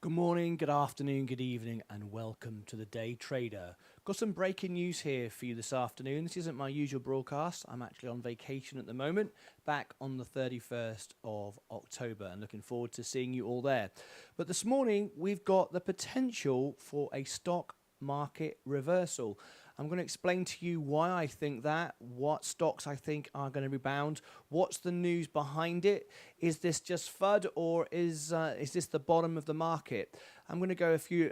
Good morning, good afternoon, good evening, and welcome to the Day Trader. Got some breaking news here for you this afternoon. This isn't my usual broadcast. I'm actually on vacation at the moment, back on the 31st of October, and looking forward to seeing you all there. But this morning, we've got the potential for a stock market reversal. I'm going to explain to you why I think that, what stocks I think are going to rebound, what's the news behind it. Is this just FUD or is this the bottom of the market? I'm going to go through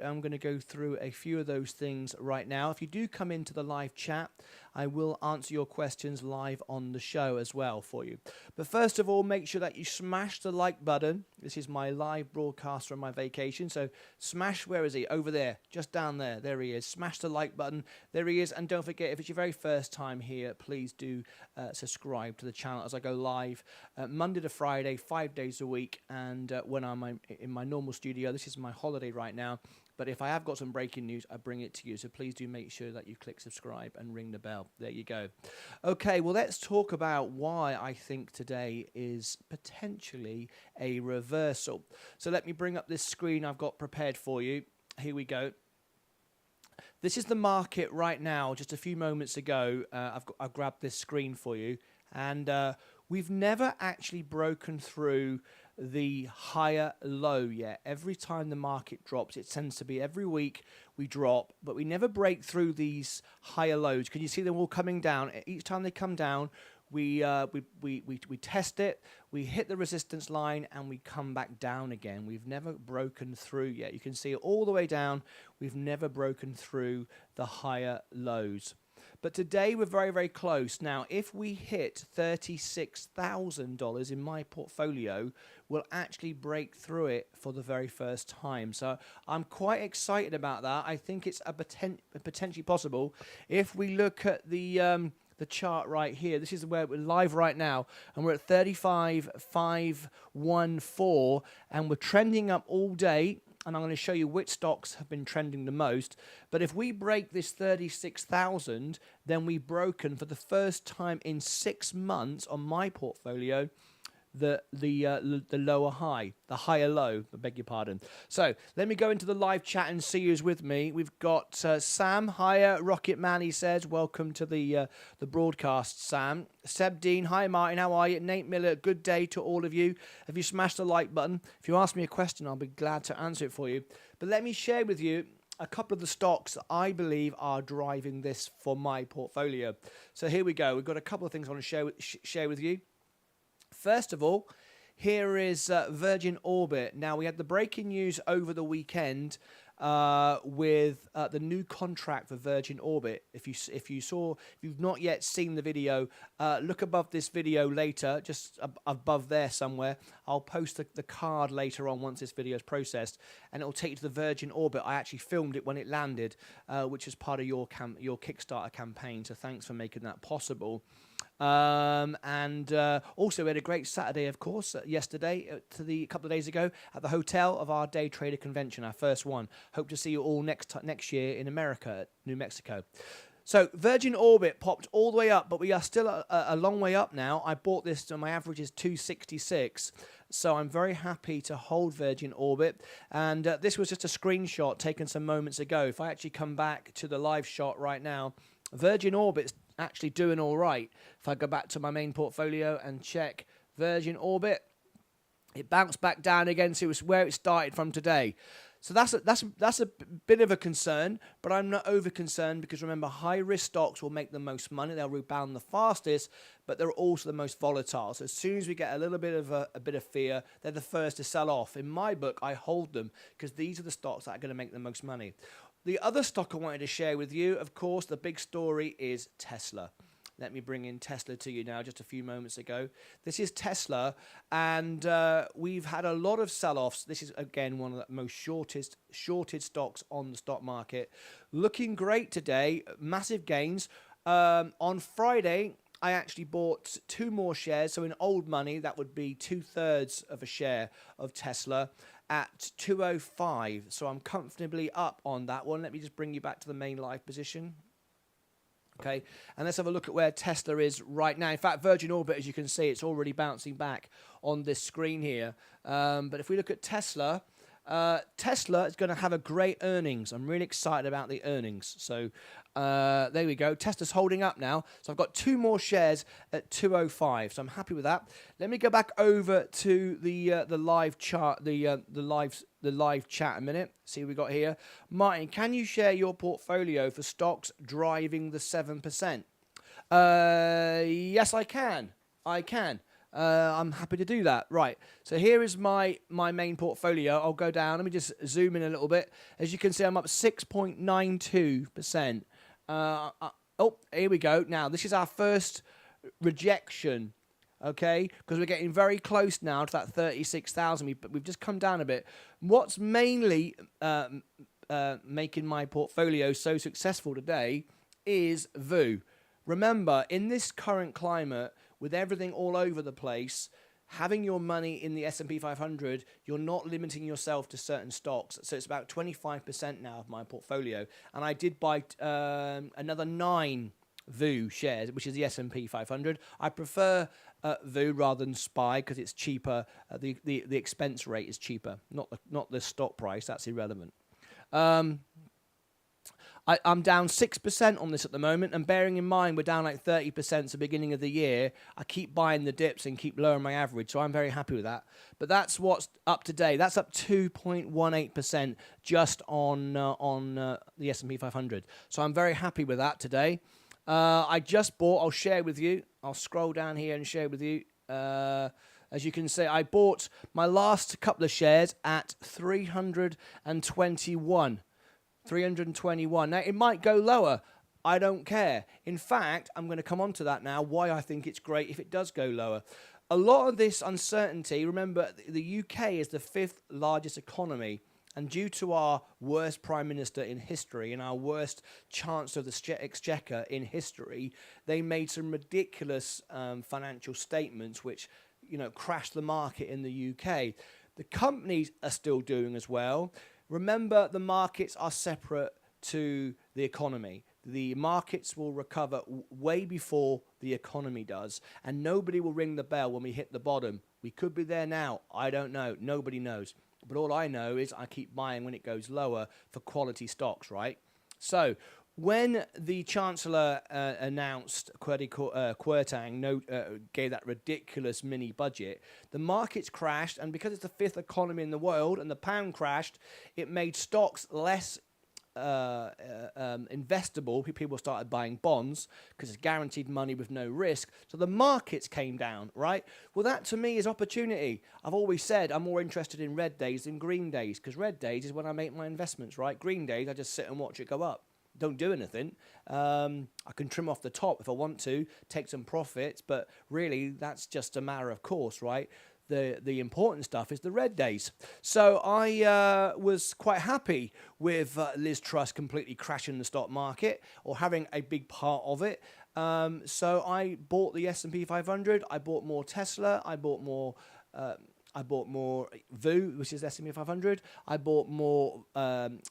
a few of those things right now. If you do come into the live chat, I will answer your questions live on the show as well for you. But first of all, make sure that you smash the like button. This is my live broadcast from my vacation. So smash, where is he? Over there, just down there. There he is. Smash the like button. There he is. And don't forget, if it's your very first time here, please do subscribe to the channel as I go live Monday to Friday, 5 days a week. And when I'm in my normal studio, this is my holiday right now. But if I have got some breaking news, I bring it to you. So please do make sure that you click subscribe and ring the bell. There you go. Okay, well, let's talk about why I think today is potentially a reversal. So let me bring up this screen I've got prepared for you. Here we go. This is the market right now. Just a few moments ago, I've grabbed this screen for you. And we've never actually broken through the higher low yet. Every time the market drops, it tends to be every week we drop, but we never break through these higher lows. Can you see them all coming down? Each time they come down, we test it, we hit the resistance line, and we come back down again. We've never broken through yet. You can see it all the way down. We've never broken through the higher lows. But today we're very, very close. Now, if we hit $36,000 in my portfolio, we'll actually break through it for the very first time. So I'm quite excited about that. I think it's potentially possible. If we look at the chart right here, this is where we're live right now, and we're at 35,514, and we're trending up all day. And I'm going to show you which stocks have been trending the most. But if we break this 36,000, then we've broken for the first time in 6 months on my portfolio the lower high, the higher low, I beg your pardon. So let me go into the live chat and see who's with me. We've got Sam, hiya, Rocket Man, he says, welcome to the broadcast, Sam. Seb Dean, hi Martin, how are you? Nate Miller, good day to all of you. Have you smashed the like button? If you ask me a question, I'll be glad to answer it for you. But let me share with you a couple of the stocks that I believe are driving this for my portfolio. So here we go. We've got a couple of things I want to share with you. First of all, here is Virgin Orbit. Now, we had the breaking news over the weekend with the new contract for Virgin Orbit. If you've not yet seen the video, look above this video later, just above there somewhere. I'll post the card later on once this video is processed, and it will take you to the Virgin Orbit. I actually filmed it when it landed, which is part of your Kickstarter campaign. So thanks for making that possible. Also, we had a great Saturday, of course, yesterday, a couple of days ago, at the hotel of our Day Trader convention, our first one. Hope to see you all next year in America, New Mexico. So Virgin Orbit popped all the way up, but we are still a long way up now. I bought this, and my average is 266. So I'm very happy to hold Virgin Orbit. And this was just a screenshot taken some moments ago. If I actually come back to the live shot right now, Virgin Orbit's actually doing all right. If I go back to my main portfolio and check Virgin Orbit, it bounced back down again, so it was where it started from today. So that's a bit of a concern, but I'm not over concerned because remember, high risk stocks will make the most money. They'll rebound the fastest, but they're also the most volatile. So as soon as we get a little bit of a bit of fear, they're the first to sell off. In my book, I hold them because these are the stocks that are going to make the most money. The other stock I wanted to share with you, of course, the big story is Tesla. Let me bring in Tesla to you now just a few moments ago. This is Tesla, and we've had a lot of sell-offs. This is, again, one of the most shorted stocks on the stock market. Looking great today, massive gains. On Friday, I actually bought 2 more shares. So in old money, that would be 2/3 of a share of Tesla at 205. So I'm comfortably up on that one. Let me just bring you back to the main live position. Okay, and let's have a look at where Tesla is right now. In fact, Virgin Orbit, as you can see, it's already bouncing back on this screen here. But if we look at Tesla, Tesla is going to have a great earnings. I'm really excited about the earnings. So there we go. Tesla's holding up now. So I've got 2 more shares at 205. So I'm happy with that. Let me go back over to the live chart, the live chat a minute. See what we got here. Martyn, can you share your portfolio for stocks driving the 7%? Yes, I can. I'm happy to do that. Right. So here is my main portfolio. I'll go down. Let me just zoom in a little bit. As you can see, I'm up 6.92%. Oh, here we go. Now, this is our first rejection. Okay, because we're getting very close now to that 36,000. We've just come down a bit. What's mainly making my portfolio so successful today is VU. Remember, in this current climate, with everything all over the place, having your money in the S&P 500, you're not limiting yourself to certain stocks. So it's about 25% now of my portfolio. And I did buy another 9 VU shares, which is the S&P 500. I prefer VU rather than SPY because it's cheaper. The expense rate is cheaper, not the stock price. That's irrelevant. I'm down 6% on this at the moment, and bearing in mind we're down like 30% at the beginning of the year, I keep buying the dips and keep lowering my average, so I'm very happy with that. But that's what's up today. That's up 2.18% just on the S&P 500. So I'm very happy with that today. I just bought, I'll share with you, I'll scroll down here and share with you. As you can see, I bought my last couple of shares at 321. 321. Now, it might go lower. I don't care. In fact, I'm going to come on to that now, why I think it's great if it does go lower. A lot of this uncertainty, remember, the UK is the 5th largest economy, and due to our worst Prime Minister in history and our worst Chancellor of the Exchequer in history, they made some ridiculous financial statements which, crashed the market in the UK. The companies are still doing as well. Remember, the markets are separate to the economy. The markets will recover way before the economy does, and nobody will ring the bell when we hit the bottom. We could be there now. I don't know. Nobody knows. But all I know is I keep buying when it goes lower for quality stocks, right? So when the Chancellor announced Kwarteng gave that ridiculous mini budget, the markets crashed, and because it's the 5th economy in the world and the pound crashed, it made stocks less investable. People started buying bonds because it's guaranteed money with no risk. So the markets came down, right? Well, that to me is opportunity. I've always said I'm more interested in red days than green days, because red days is when I make my investments, right? Green days, I just sit and watch it go up. Don't do anything. I can trim off the top if I want to, take some profits, but really that's just a matter of course, right? The important stuff is the red days. So I was quite happy with Liz Truss completely crashing the stock market or having a big part of it. So I bought the S&P 500. I bought more Tesla. I bought more VU, which is S&P 500. I bought more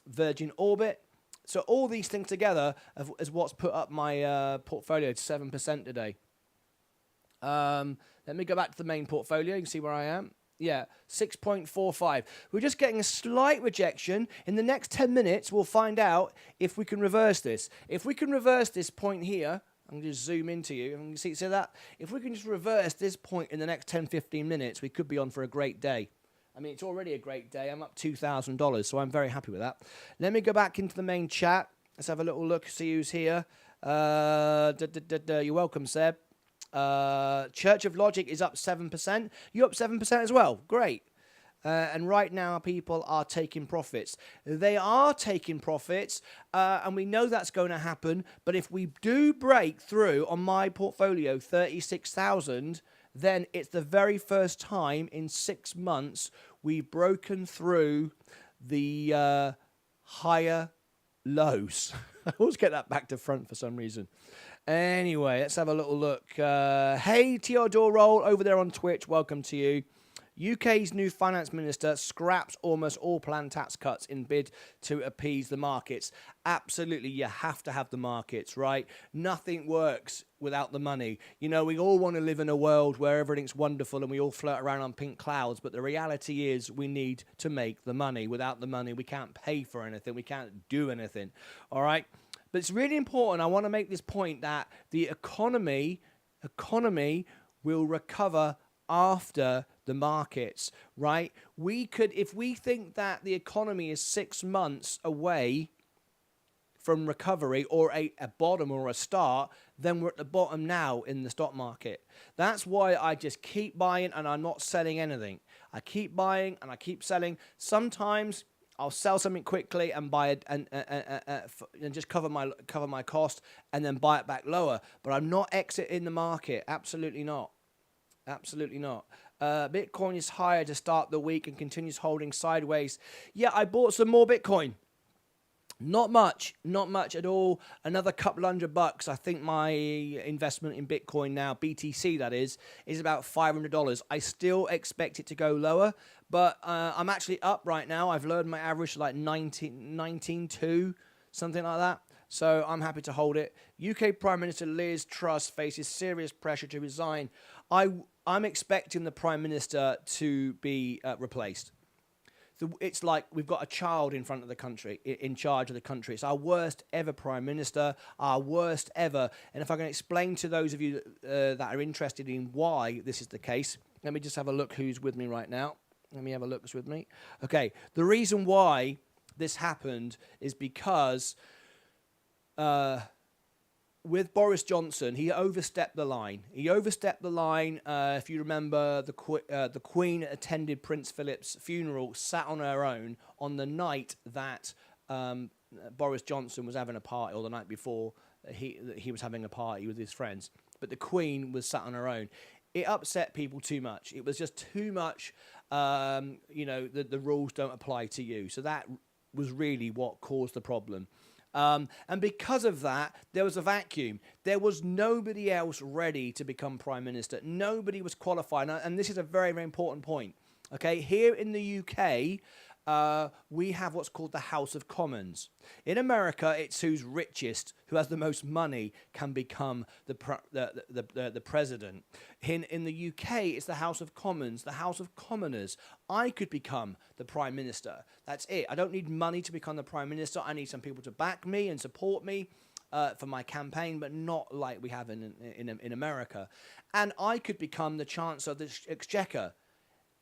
Virgin Orbit. So all these things together is what's put up my portfolio to 7% today. Let me go back to the main portfolio. You can see where I am. Yeah, 6.45. We're just getting a slight rejection. In the next 10 minutes, we'll find out if we can reverse this. If we can reverse this point here, I'm going to just zoom into you. And you see that? If we can just reverse this point in the next 10, 15 minutes, we could be on for a great day. I mean, it's already a great day. I'm up $2,000, so I'm very happy with that. Let me go back into the main chat. Let's have a little look, see who's here. You're welcome, Seb. Church of Logic is up 7%. You up 7% as well. Great. And right now, people are taking profits. They are taking profits, and we know that's going to happen. But if we do break through on my portfolio, 36,000, then it's the very first time in 6 months we've broken through the higher lows. I always get that back to front for some reason. Anyway, let's have a little look. Hey, Theodore Roll over there on Twitch. Welcome to you. UK's new finance minister scraps almost all planned tax cuts in bid to appease the markets. Absolutely, you have to have the markets, right? Nothing works without the money. You know, we all want to live in a world where everything's wonderful and we all float around on pink clouds, but the reality is we need to make the money. Without the money, we can't pay for anything. We can't do anything, all right? But it's really important. I want to make this point that the economy will recover after the markets, right? We could, if we think that the economy is 6 months away from recovery or a bottom or a start, then we're at the bottom now in the stock market. That's why I just keep buying and I'm not selling anything. I keep buying and I keep selling. Sometimes I'll sell something quickly and buy it and just cover my cost and then buy it back lower. But I'm not exiting the market. Absolutely not. Absolutely not. Bitcoin is higher to start the week and continues holding sideways. Yeah, I bought some more Bitcoin. Not much at all. Another couple $100. I think my investment in Bitcoin now, BTC that is about $500. I still expect it to go lower, but I'm actually up right now. I've lowered my average to like 19.2, something like that. So I'm happy to hold it. UK Prime Minister Liz Truss faces serious pressure to resign. I'm expecting the Prime Minister to be replaced. It's like we've got a child in front of the country, in charge of the country. It's our worst ever Prime Minister, our worst ever. And if I can explain to those of you that are interested in why this is the case, let me just have a look who's with me right now. Let me have a look who's with me. Okay, the reason why this happened is because with Boris Johnson, he overstepped the line. If you remember, the Queen attended Prince Philip's funeral, sat on her own on the night that Boris Johnson was having a party, or the night before he was having a party with his friends. But the Queen was sat on her own. It upset people too much. It was just too much. The rules don't apply to you. So that was really what caused the problem. And because of that, there was a vacuum. There was nobody else ready to become Prime Minister. Nobody was qualified. And this is a very, very important point. Okay, here in the UK, we have what's called the House of Commons. In America, it's who's richest, who has the most money, can become the president. In the UK, it's the House of Commons, the House of Commoners. I could become the Prime Minister. That's it. I don't need money to become the Prime Minister. I need some people to back me and support me for my campaign, but not like we have in America. And I could become the Chancellor of the Exchequer.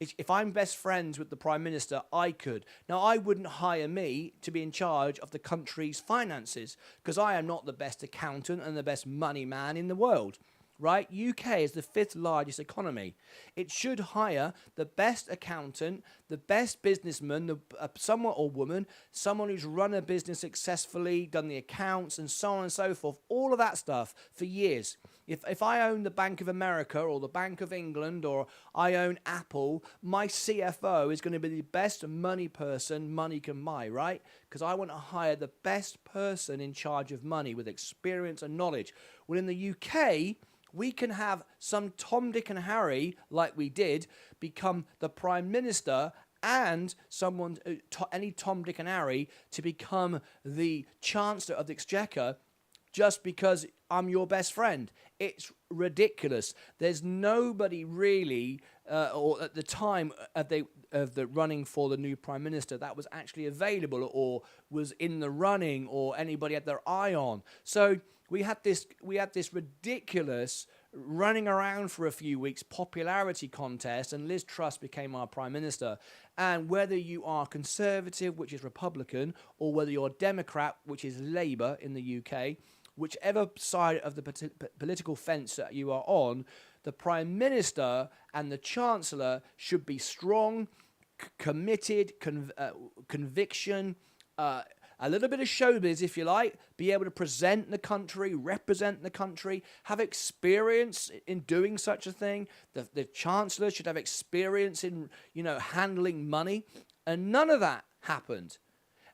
If I'm best friends with the Prime Minister, I could. Now, I wouldn't hire me to be in charge of the country's finances because I am not the best accountant and the best money man in the world, right? UK is the 5th largest economy. It should hire the best accountant, the best businessman, someone or woman, someone who's run a business successfully, done the accounts, and so on and so forth, all of that stuff for years. If I own the Bank of America or the Bank of England or I own Apple, my CFO is going to be the best money person money can buy, right? Because I want to hire the best person in charge of money with experience and knowledge. Well, in the UK, we can have some Tom, Dick and Harry, like we did, become the Prime Minister and someone, any Tom, Dick and Harry, to become the Chancellor of the Exchequer just because I'm your best friend. It's ridiculous. There's nobody really, or at the time of the running for the new Prime Minister, that was actually available or was in the running or anybody had their eye on. So we had this ridiculous running around for a few weeks popularity contest, and Liz Truss became our Prime Minister. And whether you are Conservative, which is Republican, or whether you're Democrat, which is Labour in the UK, whichever side of the political fence that you are on, the Prime Minister and the Chancellor should be strong, committed, conviction, a little bit of showbiz, if you like, be able to present the country, represent the country, have experience in doing such a thing. The Chancellor should have experience in, handling money. And none of that happened.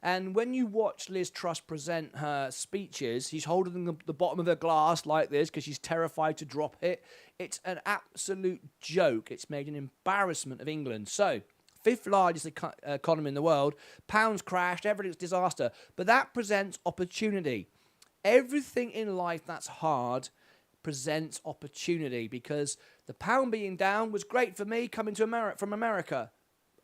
And when you watch Liz Truss present her speeches, she's holding the bottom of her glass like this because she's terrified to drop it. It's an absolute joke. It's made an embarrassment of England. So, fifth largest economy in the world, pounds crashed, everything's disaster. But that presents opportunity. Everything in life that's hard presents opportunity, because the pound being down was great for me coming to from America.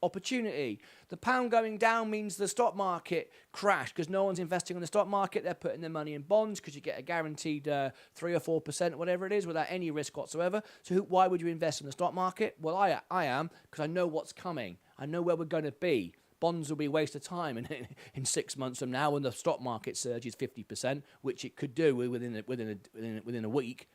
Opportunity. The pound going down means the stock market crashed because no one's investing in the stock market. They're putting their money in bonds because you get a guaranteed 3 or 4%, whatever it is, without any risk whatsoever. So why would you invest in the stock market? Well, I am, because I know what's coming. I know where we're going to be. Bonds will be a waste of time in 6 months from now when the stock market surges 50%, which it could do within a week.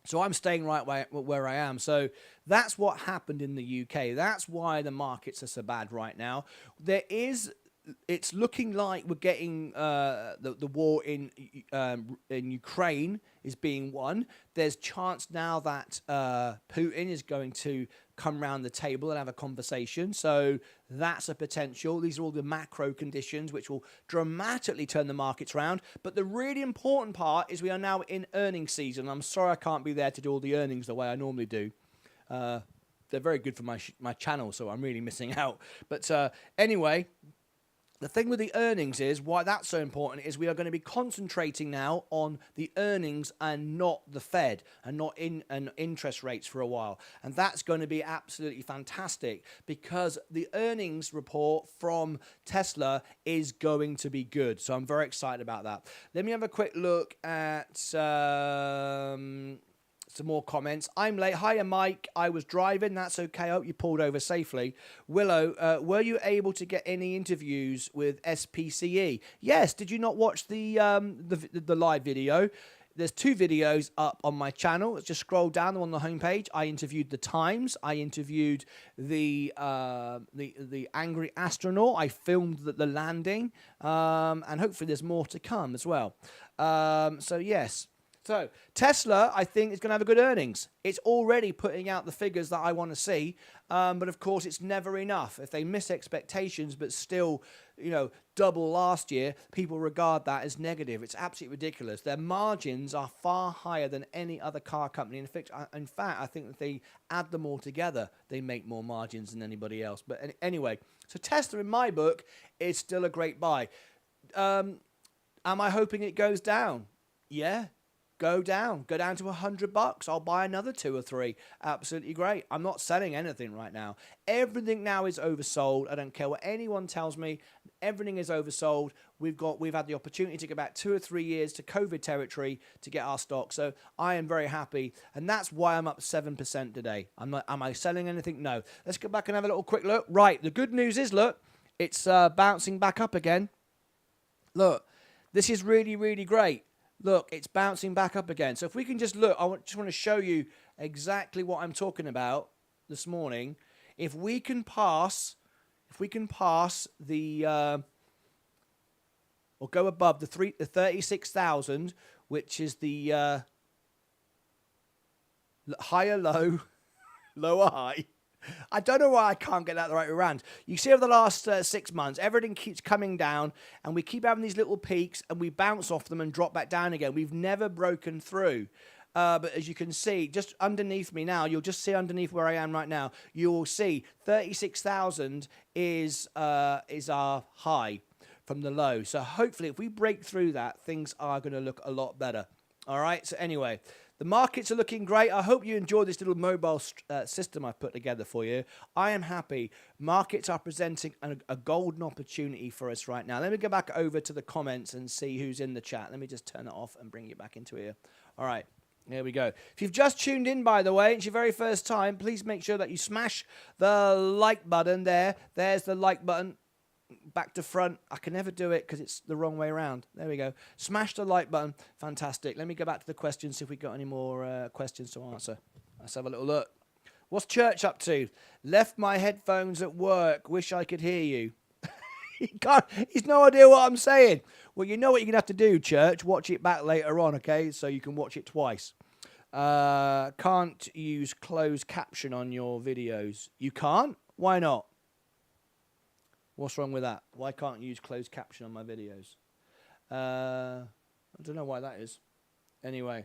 So I'm staying right where I am. So that's what happened in the UK. That's why the markets are so bad right now. It's looking like we're getting the war in Ukraine is being won. There's chance now that Putin is going to come round the table and have a conversation. So that's a potential. These are all the macro conditions which will dramatically turn the markets around. But the really important part is we are now in earnings season. I'm sorry I can't be there to do all the earnings the way I normally do. They're very good for my channel, so I'm really missing out. But anyway, the thing with the earnings is, why that's so important, is we are going to be concentrating now on the earnings and not the Fed and not interest rates for a while. And that's going to be absolutely fantastic, because the earnings report from Tesla is going to be good. So I'm very excited about that. Let me have a quick look at some more comments. I'm late. Hiya, Mike. I was driving. That's okay. I hope you pulled over safely. Willow, were you able to get any interviews with SPCE? Yes. Did you not watch the live video? There's 2 videos up on my channel. Just scroll down on the homepage. I interviewed the Times. I interviewed the angry astronaut. I filmed the landing, and hopefully there's more to come as well. So yes. So Tesla, I think, is going to have a good earnings. It's already putting out the figures that I want to see, but of course it's never enough. If they miss expectations but still, double last year, people regard that as negative. It's absolutely ridiculous. Their margins are far higher than any other car company. In fact, I think that they add them all together, they make more margins than anybody else. But anyway, so Tesla, in my book, is still a great buy. Am I hoping it goes down? Yeah. Go down to $100. I'll buy another 2 or 3. Absolutely great. I'm not selling anything right now. Everything now is oversold. I don't care what anyone tells me. Everything is oversold. We've had the opportunity to go back 2 or 3 years to COVID territory to get our stock. So I am very happy, and that's why I'm up 7% today. Am I selling anything? No. Let's go back and have a little quick look. Right. The good news is, look, it's bouncing back up again. Look, this is really, really great. Look, it's bouncing back up again. So if we can just look, just want to show you exactly what I'm talking about this morning. If we can pass the, or go above the 36,000, which is the higher low, lower high. I don't know why I can't get that the right way around. You see, over the last 6 months, everything keeps coming down, and we keep having these little peaks, and we bounce off them and drop back down again. We've never broken through. But as you can see, just underneath me now, you'll just see underneath where I am right now, you will see 36,000 is our high from the low. So hopefully, if we break through that, things are going to look a lot better. All right. So anyway, the markets are looking great. I hope you enjoyed this little mobile system I've put together for you. I am happy. Markets are presenting a golden opportunity for us right now. Let me go back over to the comments and see who's in the chat. Let me just turn it off and bring you back into here. All right. Here we go. If you've just tuned in, by the way, it's your very first time, please make sure that you smash the like button there. There's the like button. Back to front. I can never do it because it's the wrong way around. There we go. Smash the like button. Fantastic. Let me go back to the questions, see if we got any more questions to answer. Let's have a little look. What's Church up to? Left my headphones at work. Wish I could hear you. He's no idea what I'm saying. Well, you know what you're going to have to do, Church. Watch it back later on, okay? So you can watch it twice. Can't use closed caption on your videos. You can't? Why not? What's wrong with that? Why can't you use closed caption on my videos? I don't know why that is. Anyway.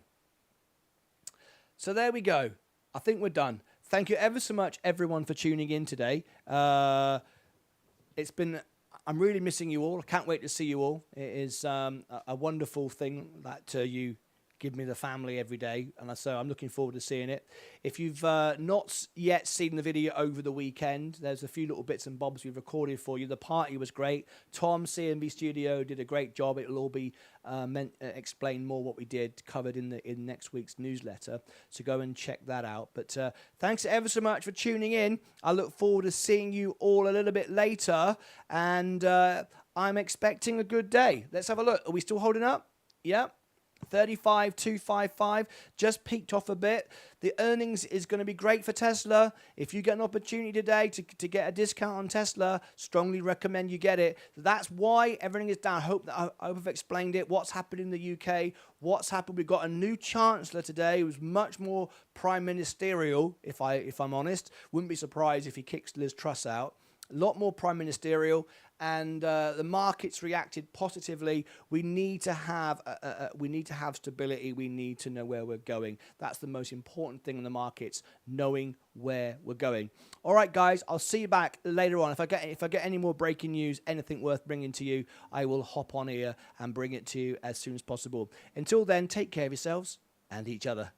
So there we go. I think we're done. Thank you ever so much, everyone, for tuning in today. It's been... I'm really missing you all. I can't wait to see you all. It is a wonderful thing that you give me the family every day, and so I'm looking forward to seeing it. If you've not yet seen the video over the weekend, there's a few little bits and bobs we've recorded for you. The party was great. Tom, CNB Studio, did a great job. It'll all be explain more what we did, covered in next week's newsletter, so go and check that out. But thanks ever so much for tuning in. I look forward to seeing you all a little bit later, and I'm expecting a good day. Let's have a look. Are we still holding up? Yeah. 35,255, just peaked off a bit. The earnings is going to be great for Tesla. If you get an opportunity today to get a discount on Tesla, strongly recommend you get it. That's why everything is down. I hope I've explained it. What's happened in the UK? What's happened? We've got a new chancellor today who's much more prime ministerial. If I'm honest, wouldn't be surprised if he kicks Liz Truss out. A lot more prime ministerial, and the markets reacted positively. We need to have stability. We need to know where we're going. That's the most important thing in the markets, knowing where we're going. All right, guys, I'll see you back later on. If I get any more breaking news, anything worth bringing to you, I will hop on here and bring it to you as soon as possible. Until then, take care of yourselves and each other.